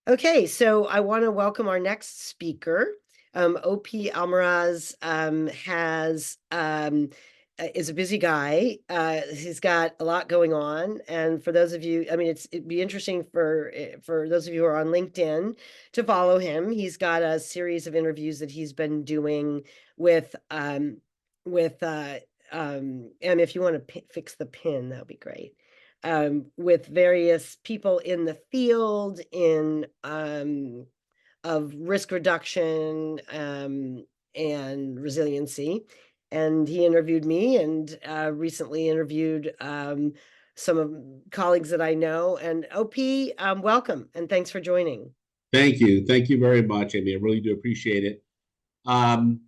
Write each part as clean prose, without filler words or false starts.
Okay, so I want to welcome our next speaker. OP Almaraz is a busy guy. He's got a lot going on, and for those of you, I mean, it'd be interesting for those of you who are on LinkedIn to follow him. He's got a series of interviews that he's been doing with with and if you want to fix the pin, that would be great. With various people in the field of risk reduction and resiliency. And he interviewed me and recently interviewed some of colleagues that I know. And OP, welcome and thanks for joining. Thank you. Thank you very much, Amy. I really do appreciate it. Um,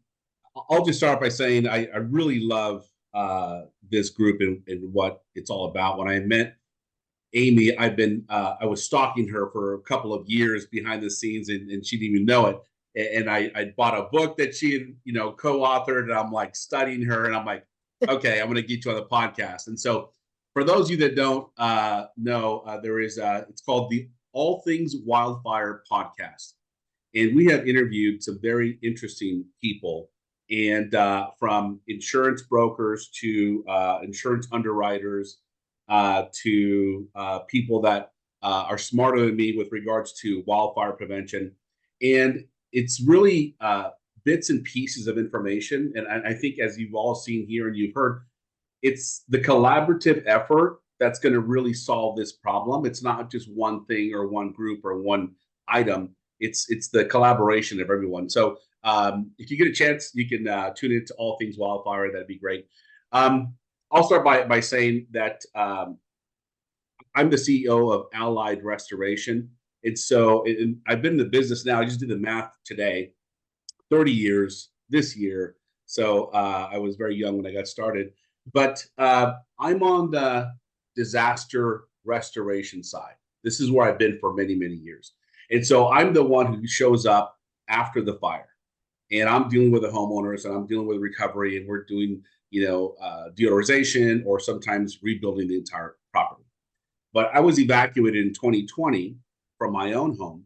I'll just start by saying I really love this group and what it's all about. When I met Amy, I was stalking her for a couple of years behind the scenes, and she didn't even know it. And I bought a book that she had, co-authored, and I'm like studying her, and I'm like, okay, I'm going to get you on the podcast. And so, for those of you that don't know, it's called the All Things Wildfire podcast, and we have interviewed some very interesting people, and from insurance brokers to insurance underwriters to people that are smarter than me with regards to wildfire prevention. And it's really bits and pieces of information. And I think, as you've all seen here and you've heard, it's the collaborative effort that's going to really solve this problem. It's not just one thing or one group or one item. It's the collaboration of everyone. So if you get a chance, you can tune into All Things Wildfire. That'd be great. I'll start by saying that I'm the CEO of Allied Restoration. And so I've been in the business now. I just did the math today, 30 years this year. So I was very young when I got started. But I'm on the disaster restoration side. This is where I've been for many, many years. And so I'm the one who shows up after the fire. And I'm dealing with the homeowners and I'm dealing with recovery, and we're doing deodorization or sometimes rebuilding the entire property. But I was evacuated in 2020 from my own home.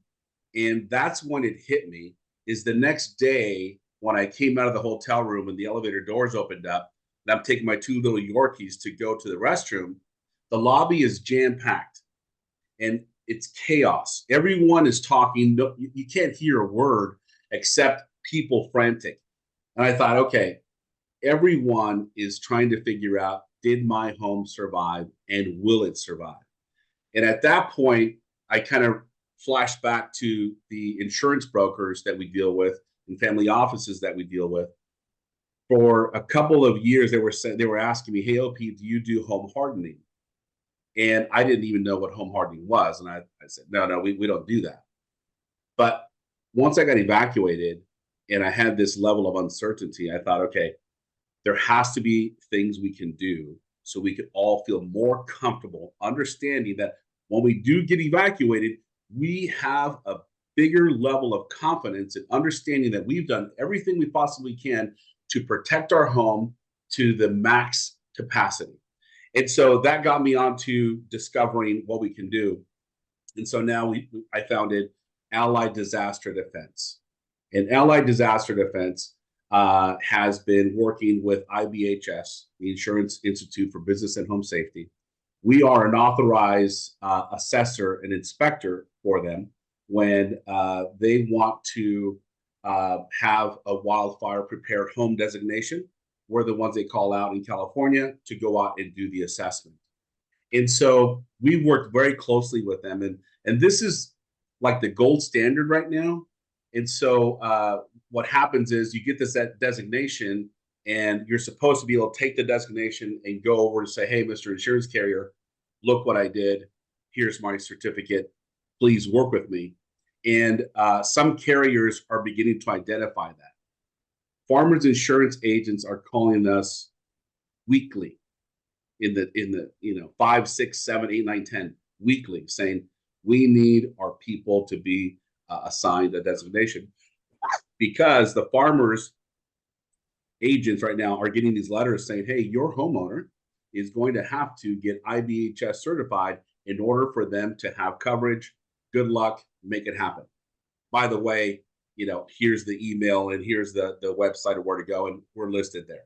And that's when it hit me, is the next day when I came out of the hotel room and the elevator doors opened up, and I'm taking my two little Yorkies to go to the restroom. The lobby is jam-packed and it's chaos. Everyone is talking. No, you can't hear a word except people frantic. And I thought, okay, everyone is trying to figure out, did my home survive and will it survive? And at that point, I kind of flashed back to the insurance brokers that we deal with and family offices that we deal with. For a couple of years, they were asking me, "Hey, OP, do you do home hardening?" And I didn't even know what home hardening was. And I said, no, we don't do that. But once I got evacuated and I had this level of uncertainty, I thought, okay, there has to be things we can do so we can all feel more comfortable understanding that when we do get evacuated, we have a bigger level of confidence and understanding that we've done everything we possibly can to protect our home to the max capacity. And so that got me onto discovering what we can do. And so now I founded Allied Disaster Defense. And Allied Disaster Defense has been working with IBHS, the Insurance Institute for Business and Home Safety. We are an authorized assessor and inspector for them when they want to have a wildfire prepared home designation. We're the ones they call out in California to go out and do the assessment. And so we worked very closely with them. And this is like the gold standard right now. And so what happens is you get this designation, and you're supposed to be able to take the designation and go over to say, hey, Mr. Insurance Carrier, look what I did. Here's my certificate. Please work with me. And some carriers are beginning to identify that. Farmers insurance agents are calling us weekly in the 5, 6, 7, 8, 9, 10 weekly, saying we need our people to be assigned a designation, because the farmers agents right now are getting these letters saying, hey, your homeowner is going to have to get IBHS certified in order for them to have coverage. Good luck. make it happen. By the way, here's the email and here's the website of where to go, and we're listed there.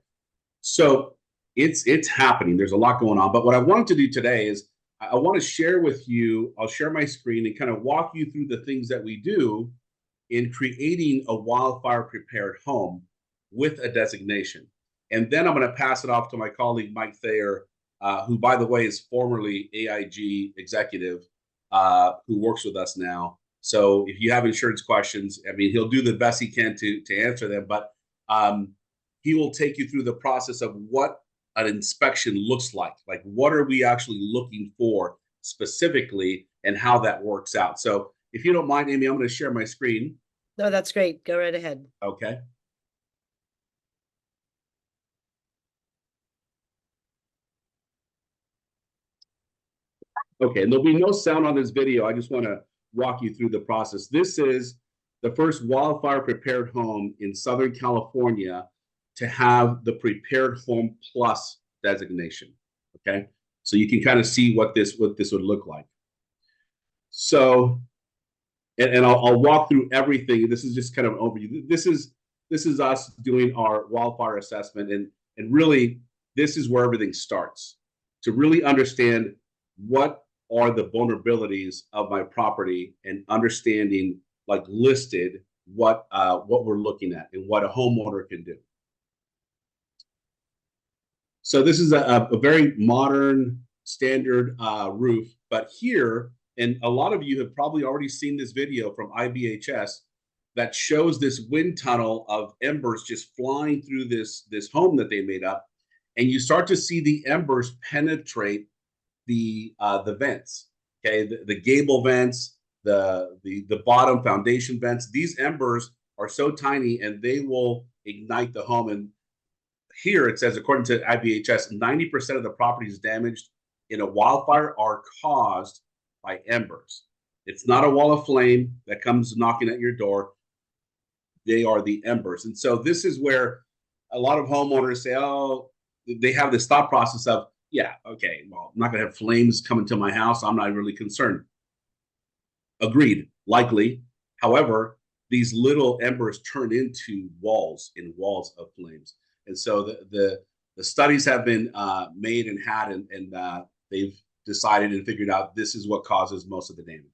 So it's happening. There's a lot going on. But what I wanted to do today is I want to share with you, I'll share my screen and kind of walk you through the things that we do in creating a wildfire prepared home with a designation. And then I'm going to pass it off to my colleague, Mike Thayer, who, by the way, is formerly AIG executive, who works with us now. So if you have insurance questions, I mean, he'll do the best he can to answer them, but he will take you through the process of what an inspection looks like what are we actually looking for specifically and how that works out. So if you don't mind, Amy, I'm going to share my screen. No, that's great. Go right ahead. Okay. Okay, and there'll be no sound on this video. I just want to walk you through the process. This is the first wildfire prepared home in Southern California to have the Prepared Home Plus designation. Okay, so you can kind of see what this would look like. So, and I'll walk through everything. This is just kind of an overview. This is us doing our wildfire assessment, and really this is where everything starts to really understand what are the vulnerabilities of my property and understanding listed what we're looking at and what a homeowner can do. So this is a very modern standard roof, but here, and a lot of you have probably already seen this video from IBHS that shows this wind tunnel of embers just flying through this home that they made up, and you start to see the embers penetrate the vents. Okay, the gable vents, the bottom foundation vents. These embers are so tiny, and they will ignite the home. And here it says, according to IBHS, 90% of the properties damaged in a wildfire are caused by embers. It's not a wall of flame that comes knocking at your door. They are the embers. And so this is where a lot of homeowners say, oh, they have this thought process of, yeah, okay, well, I'm not going to have flames coming to my house. I'm not really concerned. Agreed, likely. However, these little embers turn into walls and walls of flames. And so the studies have been made and had, and they've decided and figured out this is what causes most of the damage.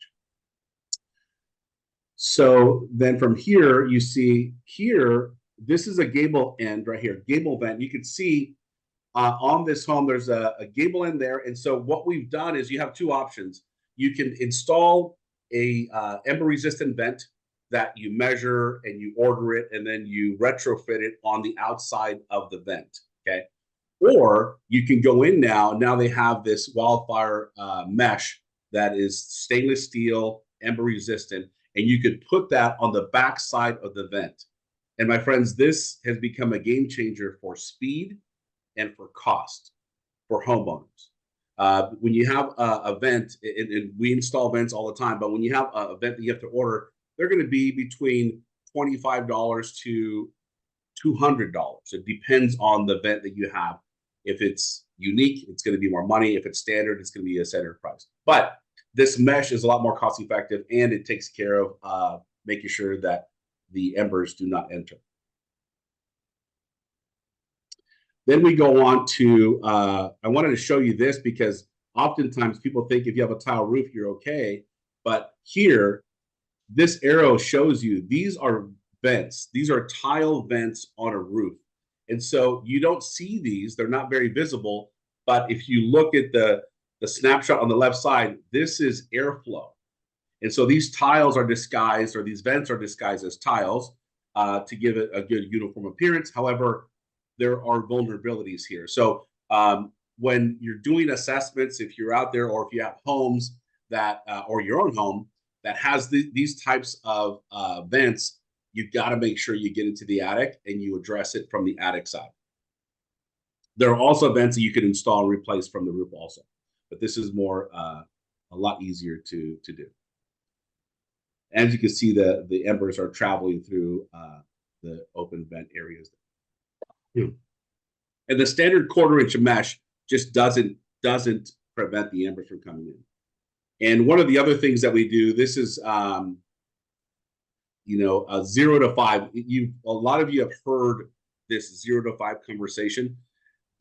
So then from here, you see here, this is a gable end right here, gable vent. You can see on this home, there's a gable end there. And so what we've done is you have two options. You can install a ember resistant vent that you measure and you order it, and then you retrofit it on the outside of the vent, okay? Or you can go in now they have this wildfire mesh that is stainless steel, ember resistant, and you could put that on the back side of the vent. And my friends, this has become a game changer for speed and for cost for homeowners. When you have a vent, and we install vents all the time, but when you have a vent that you have to order, they're going to be between $25 to $200. It depends on the vent that you have. If it's unique, it's going to be more money. If it's standard, it's going to be a standard price. But this mesh is a lot more cost effective, and it takes care of making sure that the embers do not enter. Then we go on to, I wanted to show you this because oftentimes people think if you have a tile roof, you're okay. But here, this arrow shows you these are vents. These are tile vents on a roof. And so you don't see these. They're not very visible. But if you look at the snapshot on the left side, this is airflow. And so these tiles are disguised, or these vents are disguised as tiles to give it a good uniform appearance. However, there are vulnerabilities here. So when you're doing assessments, if you're out there, or if you have homes that, or your own home that has these types of vents, you got to make sure you get into the attic and you address it from the attic side. There are also vents that you can install and replace from the roof also, but this is more a lot easier to do. As you can see, the embers are traveling through the open vent areas. And the standard 1/4 inch mesh just doesn't prevent the embers from coming in. And one of the other things that we do, this is, a 0 to 5. A lot of you have heard this 0 to 5 conversation.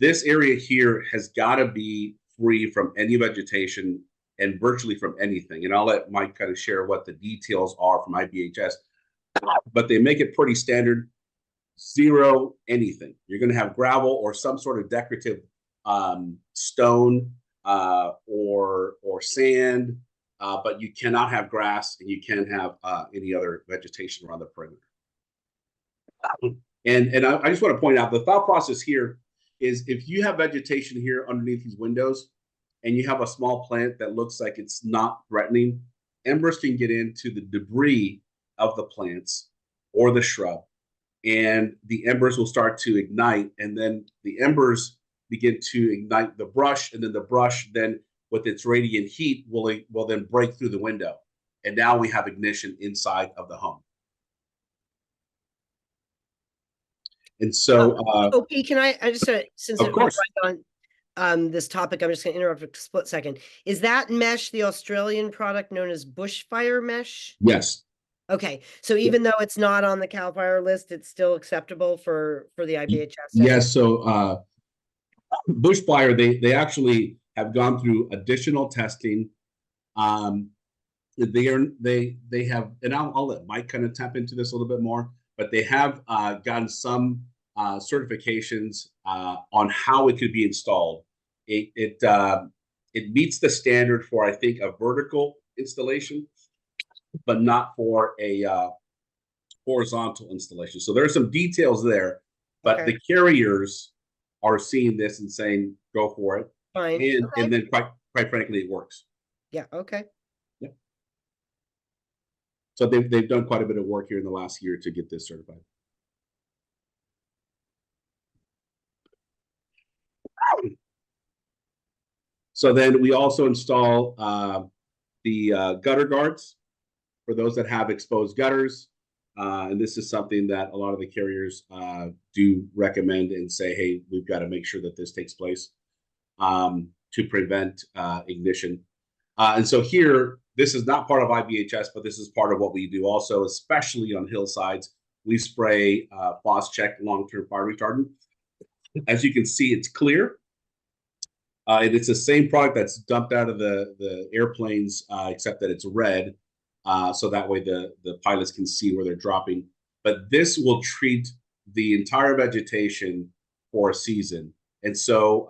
This area here has got to be free from any vegetation and virtually from anything. And I'll let Mike kind of share what the details are from IBHS, but they make it pretty standard. 0 anything. You're going to have gravel or some sort of decorative stone or sand, but you cannot have grass and you can't have any other vegetation around the perimeter. And I just want to point out the thought process here is if you have vegetation here underneath these windows and you have a small plant that looks like it's not threatening, embers can get into the debris of the plants or the shrub, and the embers will start to ignite, and then the embers begin to ignite the brush, and then the brush then with its radiant heat will then break through the window, and now we have ignition inside of the home. And so Pete, can I just since of course right on this topic, I'm just going to interrupt for a split second. Is that mesh the Australian product known as bushfire mesh? Yes. Okay, so even though it's not on the CAL FIRE list, it's still acceptable for the IBHS? Yes. So bushfire, they actually have gone through additional testing. They have, and I'll let Mike kind of tap into this a little bit more, but they have gotten some certifications on how it could be installed. It meets the standard for, I think, a vertical installation, but not for a horizontal installation. So there are some details there, but the carriers are seeing this and saying, go for it. Fine. And then quite frankly, it works. Yeah. Okay. Yeah. So they've done quite a bit of work here in the last year to get this certified. So then we also install the gutter guards for those that have exposed gutters. And this is something that a lot of the carriers do recommend and say, hey, we've got to make sure that this takes place to prevent ignition. And so here, this is not part of IBHS, but this is part of what we do also, especially on hillsides. We spray Phos-Chek long-term fire retardant. As you can see, it's clear. And it's the same product that's dumped out of the airplanes, except that it's red. So that way the pilots can see where they're dropping. But this will treat the entire vegetation for a season. And so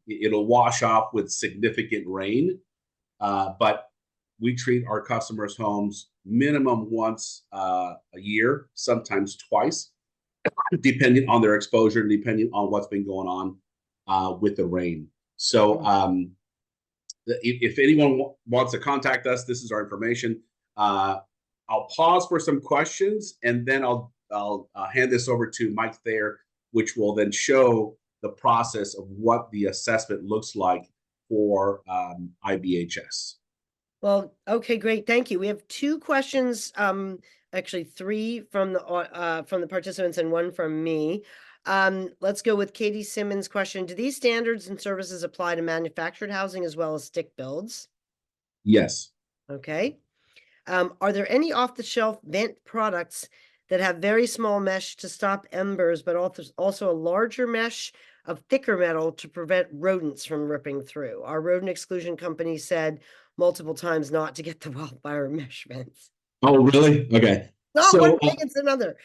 it'll wash off with significant rain. But we treat our customers' homes minimum once a year, sometimes twice, depending on their exposure and depending on what's been going on with the rain. So if anyone wants to contact us, this is our information. I'll pause for some questions, and then I'll hand this over to Mike Thayer, which will then show the process of what the assessment looks like for IBHS. Well, okay, great. Thank you. We have 2 questions, actually 3 from the participants and 1 from me. Let's go with Katie Simmons' question. Do these standards and services apply to manufactured housing as well as stick builds? Yes. Okay. Are there any off-the-shelf vent products that have very small mesh to stop embers, but also a larger mesh of thicker metal to prevent rodents from ripping through? Our rodent exclusion company said multiple times not to get the wildfire mesh vents. Oh, really? Okay. Not one thing, it's another.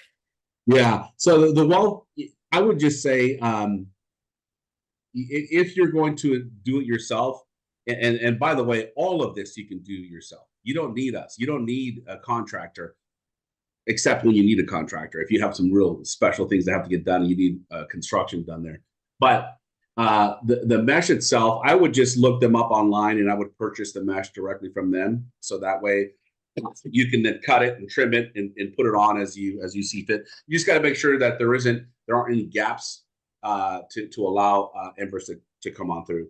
Yeah. So I would just say, if you're going to do it yourself, and by the way, all of this you can do yourself. You don't need us. You don't need a contractor, except when you need a contractor. If you have some real special things that have to get done, and you need construction done there. But the mesh itself, I would just look them up online, and I would purchase the mesh directly from them. So that way, you can then cut it and trim it and put it on as you see fit. You just got to make sure that there aren't any gaps to allow embers to come on through.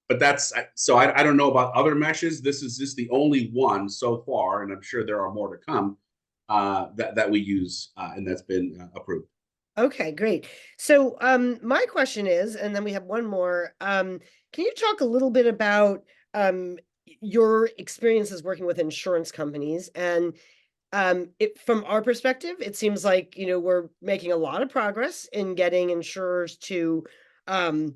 But that's so I don't know about other meshes. This is just the only one so far, and I'm sure there are more to come that we use and that's been approved. Okay, great. So my question is, and then we have one more. Can you talk a little bit about your experiences working with insurance companies, and it from our perspective, it seems like, we're making a lot of progress in getting insurers um,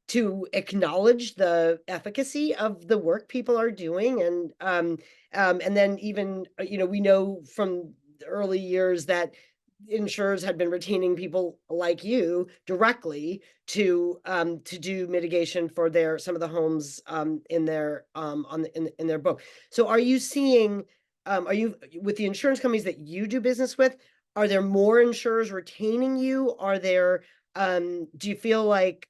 to acknowledge the efficacy of the work people are doing, and then even, we know from the early years that insurers had been retaining people like you directly to do mitigation for some of the homes in their in their book. So are you seeing are you with the insurance companies that you do business with, are there more insurers retaining you? Do you feel like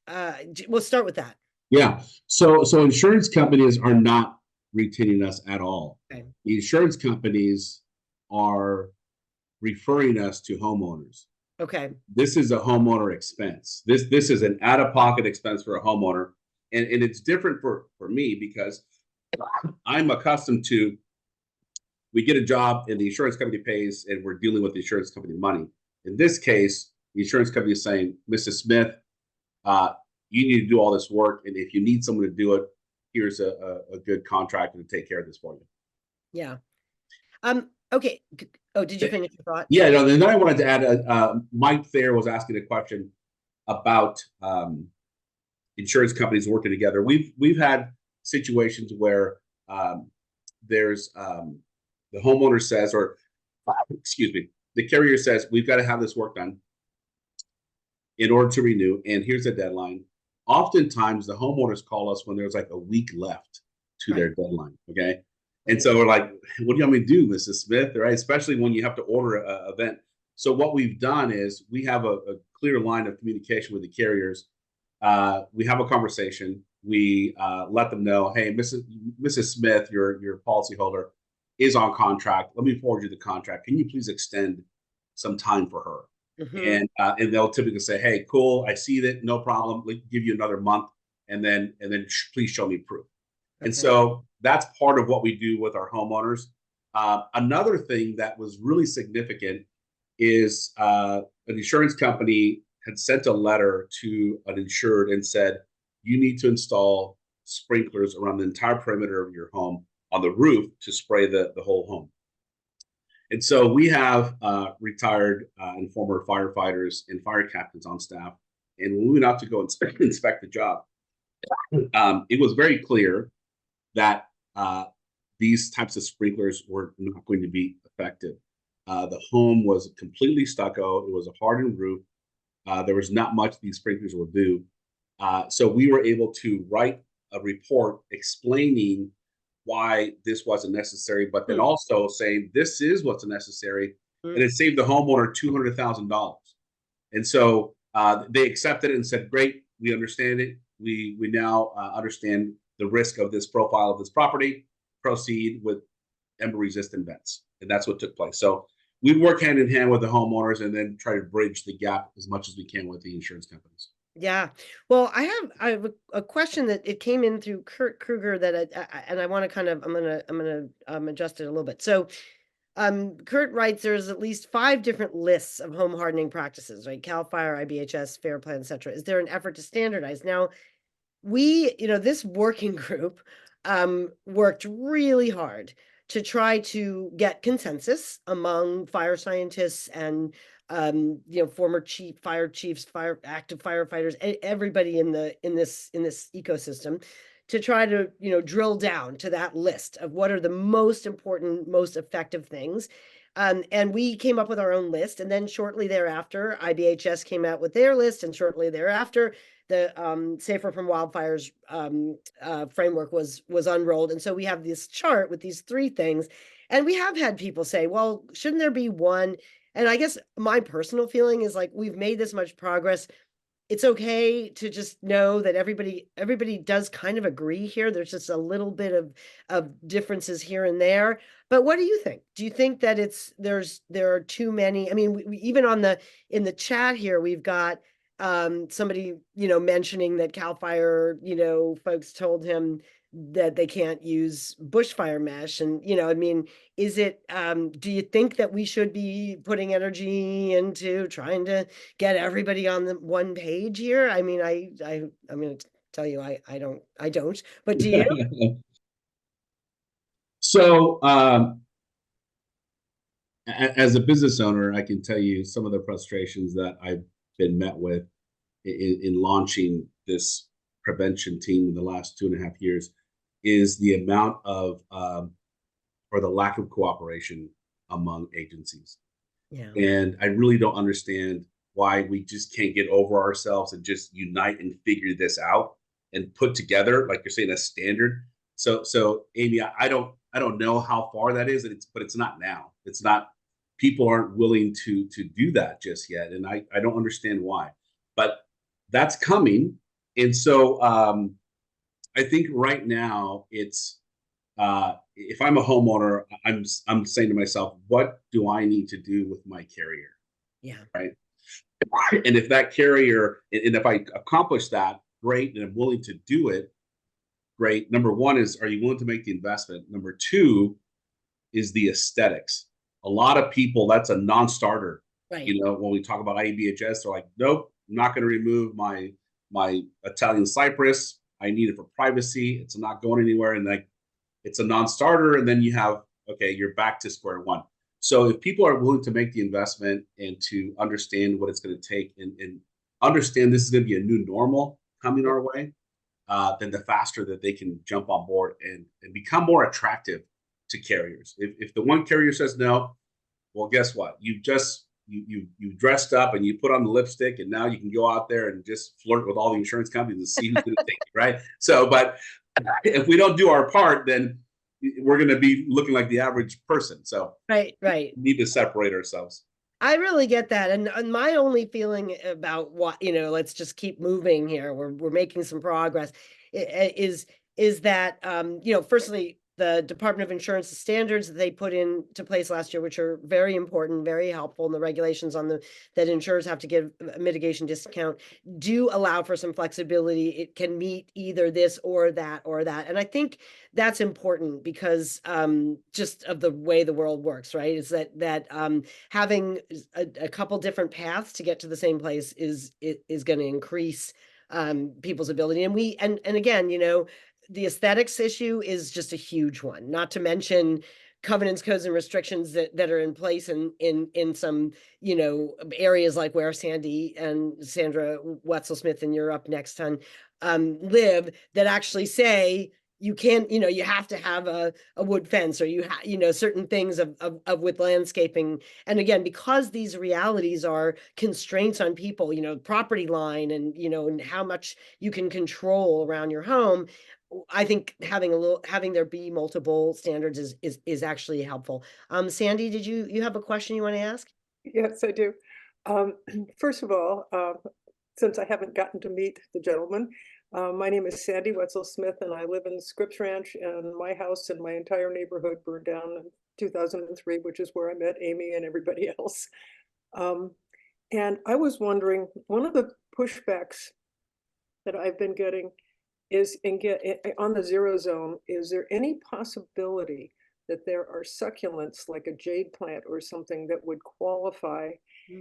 we'll start with that. Yeah. So insurance companies are not retaining us at all. Okay. The insurance companies are referring us to homeowners. Okay. This is a homeowner expense. This is an out-of-pocket expense for a homeowner. And it's different for me because I'm accustomed to, we get a job and the insurance company pays and we're dealing with the insurance company money. In this case, the insurance company is saying, Mrs. Smith, uh, you need to do all this work. And if you need someone to do it, here's a good contractor to take care of this for you. Yeah. Okay. Oh, did you finish your thought? Yeah, no, then I wanted to add, Mike Thayer was asking a question about insurance companies working together. We've had situations where there's the homeowner says, or excuse me, the carrier says, we've got to have this work done in order to renew, and here's the deadline. Oftentimes, the homeowners call us when there's like a week left to their Right. deadline. Okay. And so we're like, what do you want me to do, Mrs. Smith? Right. Especially when you have to order an event. So what we've done is we have a clear line of communication with the carriers. We have a conversation. We let them know, hey, Mrs. Smith, your policyholder is on contract. Let me forward you the contract. Can you please extend some time for her? Hmm. And they'll typically say, hey, cool, I see that, no problem. Let give you another month, and then please show me proof. And Okay. so that's part of what we do with our homeowners. Another thing that was really significant is an insurance company had sent a letter to an insured and said, you need to install sprinklers around the entire perimeter of your home on the roof to spray the whole home. And so we have retired and former firefighters and fire captains on staff. And when we went out to go inspect the job, it was very clear that these types of sprinklers were not going to be effective. The home was completely stucco. It was a hardened roof. There was not much these sprinklers will do. So we were able to write a report explaining why this wasn't necessary, but then Hmm. also saying this is what's necessary, and Hmm. it saved the homeowner $200,000. And so they accepted it and said, "Great, we understand it. We now understand the risk of this profile of this property. Proceed with ember-resistant vents," and that's what took place. So we work hand in hand with the homeowners, and then try to bridge the gap as much as we can with the insurance companies. Yeah. Well, I have a question that it came in through Kurt Kruger that and I want to kind of I'm gonna adjust it a little bit. So Kurt writes there's at least 5 different lists of home hardening practices, right? CAL FIRE, IBHS, FAIR Plan, etc. Is there an effort to standardize? Now, this working group worked really hard to try to get consensus among fire scientists and former fire chiefs, fire active firefighters, everybody in this ecosystem, to try to drill down to that list of what are the most important, most effective things. And we came up with our own list, and then shortly thereafter IBHS came out with their list, and shortly thereafter the Safer from Wildfires framework was unrolled. And so we have this chart with these 3 things. And we have had people say, well, shouldn't there be one? And I guess my personal feeling is like, we've made this much progress. It's okay to just know that everybody does kind of agree here. There's just a little bit of differences here and there. But what do you think? Do you think that there are too many? I mean, we even in the chat here, we've got somebody mentioning that CAL FIRE folks told him that they can't use bushfire mesh, and I mean, do you think that we should be putting energy into trying to get everybody on the one page here? I mean, I'm going to tell you, I don't, but do you? So, as a business owner, I can tell you some of the frustrations that I've been met with in launching this prevention team in the last 2.5 years is the amount of or the lack of cooperation among agencies. Yeah. And I really don't understand why we just can't get over ourselves and just unite and figure this out and put together, like you're saying, a standard. So Amy, I don't know how far that is, but it's not now. It's not. People aren't willing to do that just yet, and I don't understand why. But that's coming, and so I think right now it's if I'm a homeowner, I'm saying to myself, what do I need to do with my carrier, Yeah. right? And if that carrier, and if I accomplish that, great, and I'm willing to do it, great. Number one is, are you willing to make the investment? Number two is the aesthetics. A lot of people, that's a non-starter. Right. You know, when we talk about IBHS, they're like, nope, I'm not going to remove my Italian cypress. I need it for privacy. It's not going anywhere, and like it's a non-starter. And then you have, okay, you're back to square one. So if people are willing to make the investment and to understand what it's going to take and understand this is going to be a new normal coming our way, then the faster that they can jump on board and become more attractive to carriers. If the one carrier says no, well, guess what? You dressed up and you put on the lipstick, and now you can go out there and just flirt with all the insurance companies and see who's going to take you, right? So, but if we don't do our part, then we're going to be looking like the average person. So, Right. Right. we need to separate ourselves. I really get that. And my only feeling about what, let's just keep moving here. We're making some progress is that, firstly, the Department of Insurance standards that they put into place last year, which are very important, very helpful, and the regulations that insurers have to give a mitigation discount do allow for some flexibility. It can meet either this or that or that. And I think that's important because just of the way the world works, right? Is that having a couple different paths to get to the same place is going to increase people's ability. And again, the aesthetics issue is just a huge one, not to mention covenants, codes, and restrictions that are in place in some, areas like where Sandy and Sandra Wetzel Smith and you're up next on live, that actually say you can't, you have to have a wood fence, or certain things of with landscaping. And again, because these realities are constraints on people, property line and how much you can control around your home, I think having there be multiple standards is actually helpful. Sandy, did you have a question you want to ask? Yes, I do. Um, First of all, since I haven't gotten to meet the gentleman, my name is Sandy Wetzel Smith, and I live in Scripps Ranch, and my house and my entire neighborhood burned down in 2003, which is where I met Amy and everybody else. Um, and I was wondering, one of the pushbacks that I've been getting is on the zero zone, is there any possibility that there are succulents like a jade plant or something that would qualify?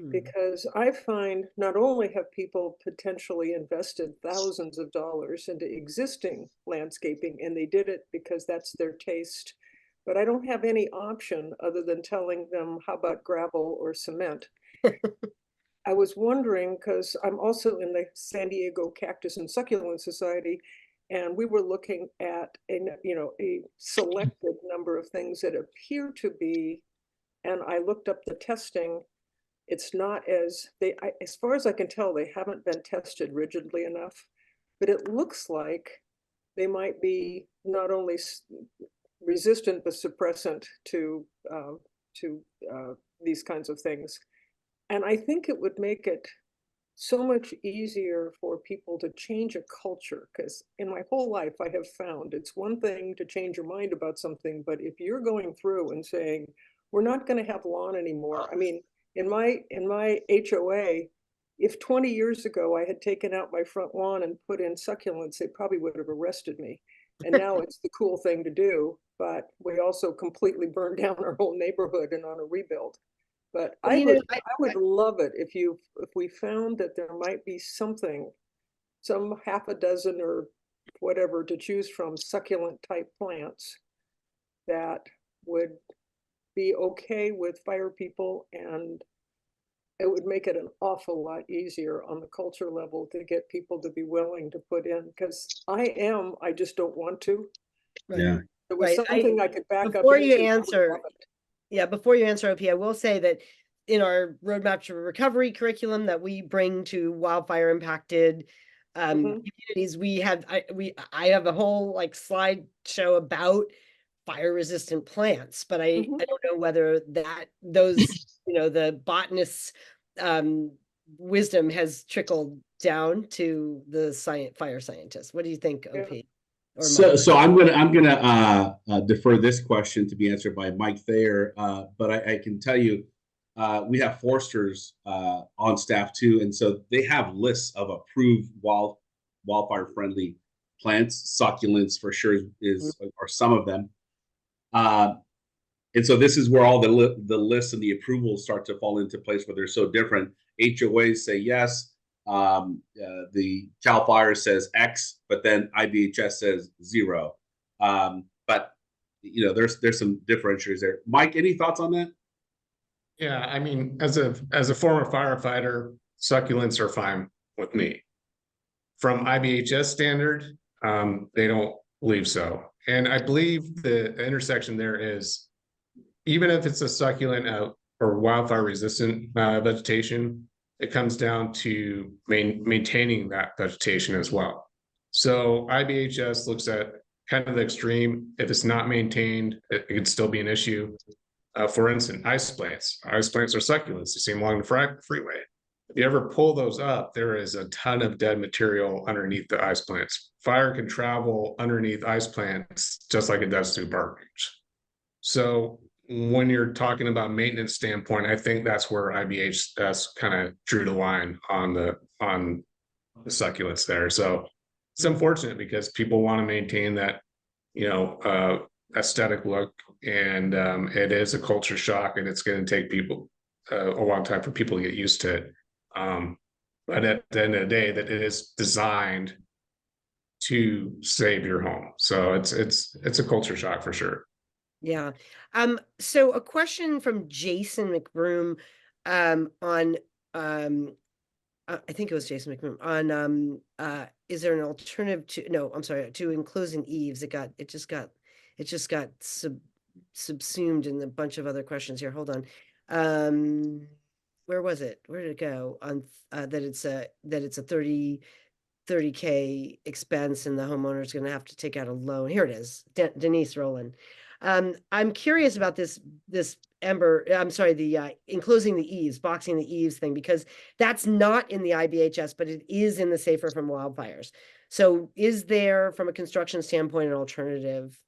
Because I find not only have people potentially invested thousands of dollars into existing landscaping, and they did it because that's their taste, but I don't have any option other than telling them, how about gravel or cement? I was wondering, because I'm also in the San Diego Cactus and Succulent Society, and we were looking at a selected number of things that appear to be, and I looked up the testing. It's not as far as I can tell, they haven't been tested rigidly enough, but it looks like they might be not only resistant but suppressant to these kinds of things. And I think it would make it so much easier for people to change a culture, because in my whole life I have found it's one thing to change your mind about something, but if you're going through and saying we're not going to have lawn anymore. I mean, in my HOA, if 20 years ago I had taken out my front lawn and put in succulents, they probably would have arrested me. And now it's the cool thing to do, but we also completely burned down our whole neighborhood and on a rebuild. But Well, I would love it if we found that there might be something, some half a dozen or whatever to choose from, succulent type plants that would be okay with fire people, and it would make it an awful lot easier on the culture level to get people to be willing to put in, because I just don't want to. Right. Yeah. If it was Right. something I could back up Before you into, I would answer, love it. yeah, before you answer, OP, I will say that in our roadmap to recovery curriculum that we bring to wildfire impacted Mhm. communities, I have a whole like slideshow about fire resistant plants, but I Mhm. don't know whether those the botanist's um wisdom has trickled down to the fire scientists. What do you think, Yeah. OP or So, Mike? so I'm gonna defer this question to be answered by Mike Thayer, but I can tell you, we have foresters on staff too, and so they have lists of approved wildfire friendly plants. Succulents for sure are some of them, uh, and so this is where all the lists and the approvals start to fall into place where they're so different. HOAs say yes. The Cal Fire says X, but then IBHS says 0. But there's some differentiators there. Mike, any thoughts on that? Yeah, I mean, as a former firefighter, succulents are fine with me. From IBHS standard, they don't believe so. And I believe the intersection there is, even if it's a succulent or wildfire resistant vegetation, it comes down to maintaining that vegetation as well. So IBHS looks at kind of the extreme. If it's not maintained, it could still be an issue. For instance, ice plants. Ice plants are succulents. You see them along the freeway. If you ever pull those up, there is a ton of dead material underneath the ice plants. Fire can travel underneath ice plants just like it does through garbage. So when you're talking about maintenance standpoint, I think that's where IBHS kind of drew the line on the succulents there. So it's unfortunate because people want to maintain that, aesthetic look, and it is a culture shock, and it's going to take people a long time for people to get used to it. But at the end of the day, that it is designed to save your home. So it's a culture shock for sure. Yeah. So a question from Jason McBroom on I think it was Jason McBroom on is there an alternative to enclosing eaves? It just got subsumed in a bunch of other questions here. Hold on. Where was it? Where did it go? On that it's a 30K expense and the homeowner is going to have to take out a loan. Here it is. Denise Rowland. I'm curious about this the enclosing the eaves, boxing the eaves thing, because that's not in the IBHS, but it is in the Safer from Wildfires. So is there, from a construction standpoint, an alternative?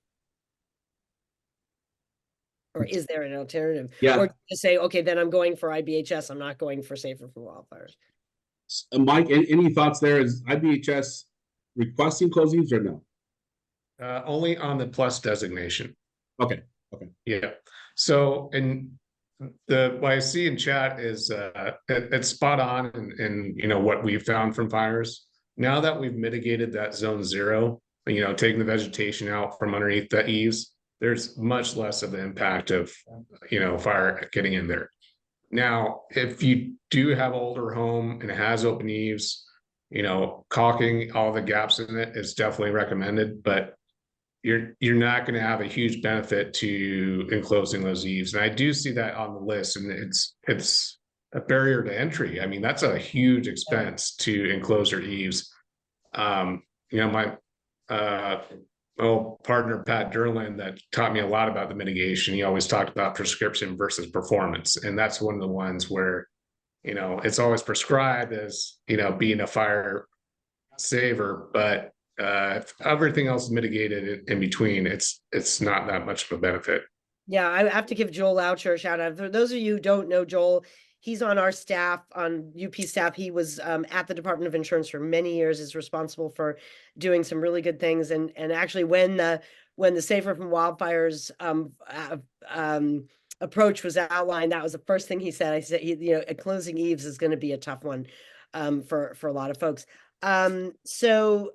Or is there an alternative? Yeah. Or to say, okay, then I'm going for IBHS, I'm not going for Safer from Wildfires. Mike, any thoughts there? Is IBHS requesting closings or no? Only on the plus designation. Okay. Yeah. So, and what I see in chat is it's spot on in what we've found from fires. Now that we've mitigated that zone 0, taking the vegetation out from underneath the eaves, there's much less of the impact of fire getting in there. Now, if you do have an older home and it has open eaves, caulking all the gaps in it is definitely recommended, but you're not going to have a huge benefit to enclosing those eaves. And I do see that on the list, and it's a barrier to entry. I mean, that's a huge expense to enclose your eaves. My old partner, Pat Derlin, that taught me a lot about the mitigation. He always talked about prescription versus performance. And that's one of the ones where, it's always prescribed as, being a fire saver, but if everything else is mitigated in between, it's not that much of a benefit. Yeah, I have to give Joel Loucher a shout out. For those of you who don't know Joel, he's on our staff, on UP staff. He was at the Department of Insurance for many years, is responsible for doing some really good things. And actually when the Safer from Wildfires approach was outlined, that was the first thing he said. I said, closing eaves is going to be a tough one for a lot of folks. Jason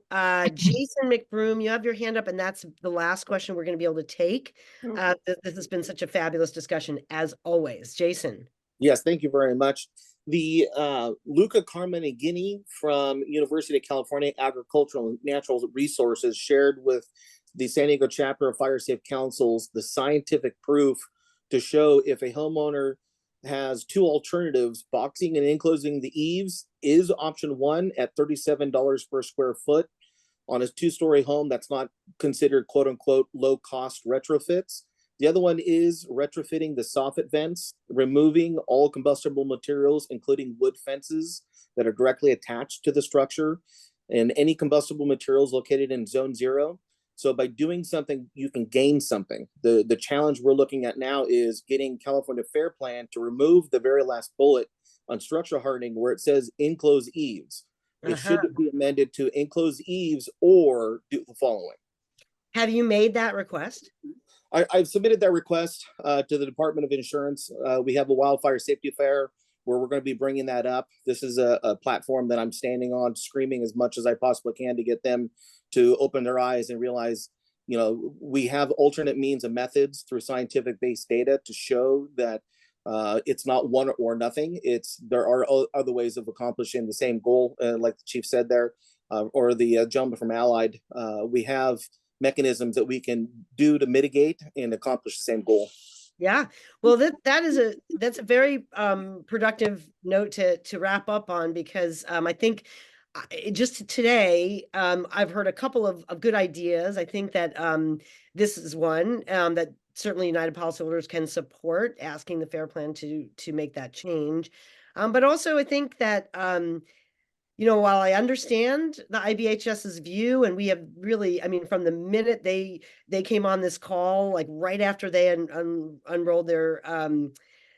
McBroom, you have your hand up, and that's the last question we're going to be able to take. This has been such a fabulous discussion, as always. Jason. Yes, thank you very much. The Luca Carmenegini from University of California Agricultural and Natural Resources shared with the San Diego chapter of Fire Safe Councils the scientific proof to show if a homeowner has two alternatives, boxing and enclosing the eaves is option one at $37 per square foot on a two-story home that's not considered quote unquote low cost retrofits. The other one is retrofitting the soffit vents, removing all combustible materials, including wood fences that are directly attached to the structure, and any combustible materials located in zone 0. So by doing something, you can gain something. The challenge we're looking at now is getting California Fair Plan to remove the very last bullet on structural hardening where it says enclose eaves. It should be amended to enclose eaves or do the following. Have you made that request? I've submitted that request to the Department of Insurance. We have a wildfire safety fair where we're going to be bringing that up. This is a platform that I'm standing on, screaming as much as I possibly can to get them to open their eyes and realize, we have alternate means and methods through scientific based data to show that it's not one or nothing. There are other ways of accomplishing the same goal, like the chief said there, or the gentleman from Allied. We have mechanisms that we can do to mitigate and accomplish the same goal. Yeah, well, that's a very productive note to wrap up on, because I think just today I've heard a couple of good ideas. I think that this is one that certainly United Policyholders can support, asking the Fair Plan to make that change. But also I think that while I understand the IBHS's view, and we have really, from the minute they came on this call, like right after they unrolled their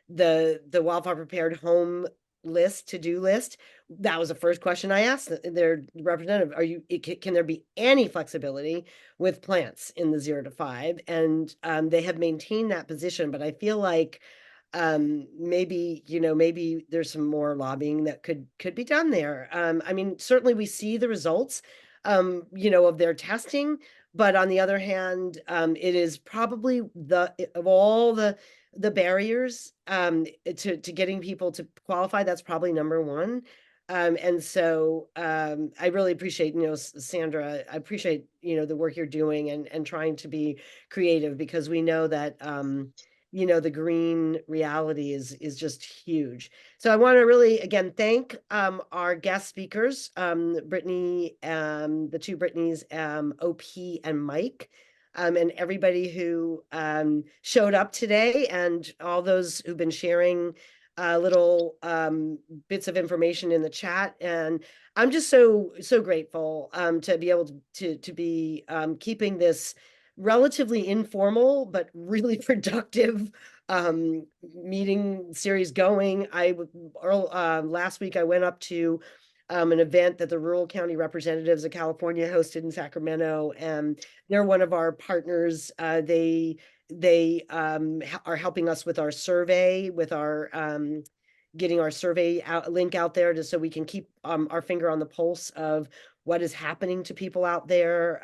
the wildfire prepared home to-do list, that was the first question I asked their representative. Can there be any flexibility with plants in the 0 to 5? And they have maintained that position, but I feel like maybe there's some more lobbying that could be done there. Certainly we see the results of their testing, but on the other hand, it is probably of all the barriers to getting people to qualify, that's probably number one. And so I really appreciate, Sandra, I appreciate, the work you're doing and trying to be creative, because we know that the green reality is just huge. So I want to really, again, thank our guest speakers, Brittany, the two Brittany's, OP and Mike, and everybody who showed up today, and all those who've been sharing little bits of information in the chat. And I'm just so grateful to be able to be keeping this relatively informal but really productive meeting series going. Last week I went up to an event that the Rural County Representatives of California hosted in Sacramento, and they're one of our partners. They are helping us with our survey, with our getting our survey link out there, so we can keep our finger on the pulse of what is happening to people out there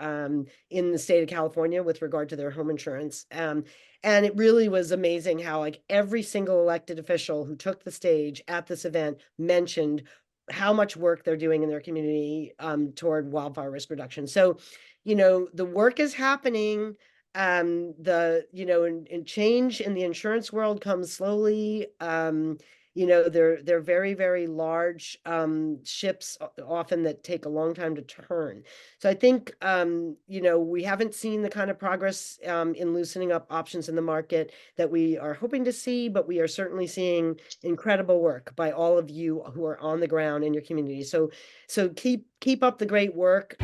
in the state of California with regard to their home insurance. And it really was amazing how every single elected official who took the stage at this event mentioned how much work they're doing in their community toward wildfire risk reduction. So, the work is happening. And change in the insurance world comes slowly. They're very, very large ships, often, that take a long time to turn. So I think, we haven't seen the kind of progress in loosening up options in the market that we are hoping to see, but we are certainly seeing incredible work by all of you who are on the ground in your community. So keep up the great work.